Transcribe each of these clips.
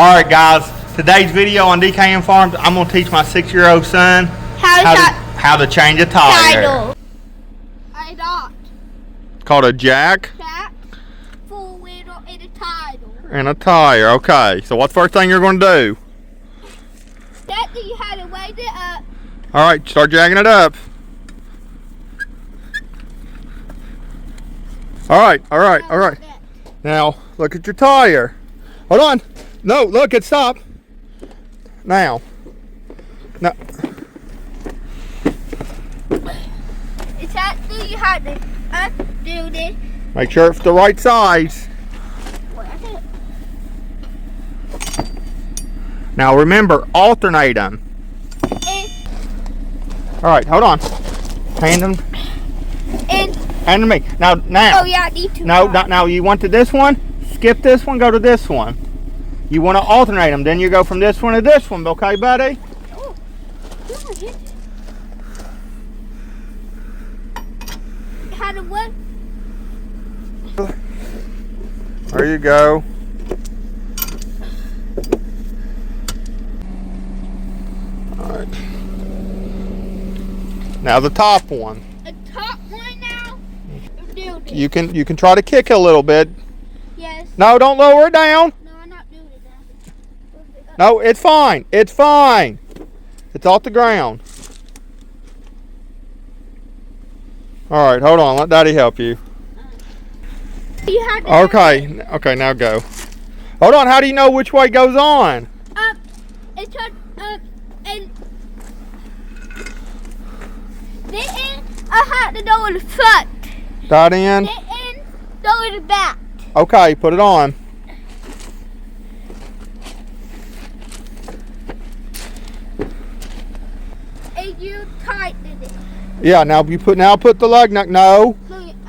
Alright guys, today's video on DKM Farms, I'm going to teach my 6-year-old son how to change a tire. I got It's called a jack, full wheel and a tire. And a tire. Okay, so what's the first thing you're going to do? That you had to weight it up. Alright, start jacking it up. Alright. Now, look at your tire. Hold on. No, look, it stopped. Now. It's after you had to undo this. Make sure it's the right size. Now remember, alternate them. Alright, hold on. Hand them. Hand them to me. Now. Oh yeah, I need to. Now you want to this one? Skip this one, go to this one. You want to alternate them, then you go from this one to this one, okay, buddy? Oh. How to what? There you go. Alright. Now the top one. The top one now? You can try to kick it a little bit. Yes. No, don't lower it down. No, I'm not doing it now. No, it's fine. It's fine. It's off the ground. Alright, hold on. Let Daddy help you. Okay, now go. Hold on, how do you know which way goes on? It's and this end, I had to go in the front. That end? This end, go in the back. Okay, put it on. And you tighten it. Yeah, now put the lug nut. No,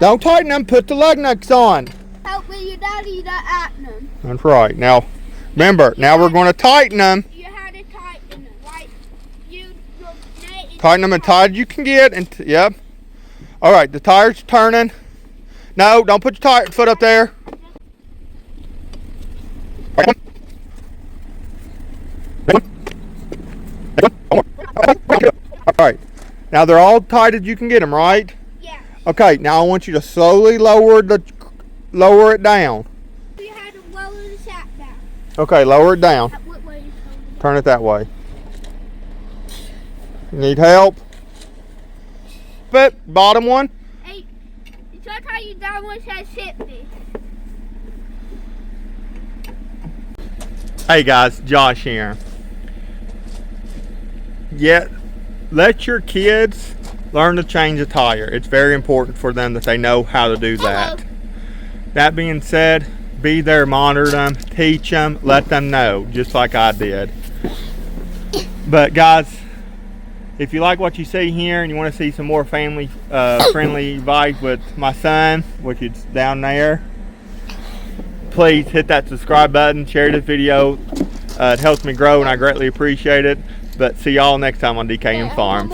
don't tighten them. Put the lug nuts on. Help me, your daddy, not at them. That's right. Now, remember. Now we're going to tighten them. You had to tighten them, right? Tighten them as tight as you can get. And yep. All right, the tire's turning. No, don't put your foot up there. All right. Now they're all tight as you can get them, right? Yeah. Okay. Now I want you to slowly lower it down. You had to lower the sack down. Okay, lower it down. What way you Turn it that way. You need help? But bottom one. Hey, sometimes you down one side hit me. Hey guys, Josh here. Let your kids learn to change a tire. It's very important for them that they know how to do that. Hello. That being said, be there, monitor them, teach them, let them know, just like I did. But guys, if you like what you see here and you want to see some more family friendly advice with my son, which is down there, please hit that subscribe button, share this video. It helps me grow and I greatly appreciate it. But see y'all next time on DKM Farms.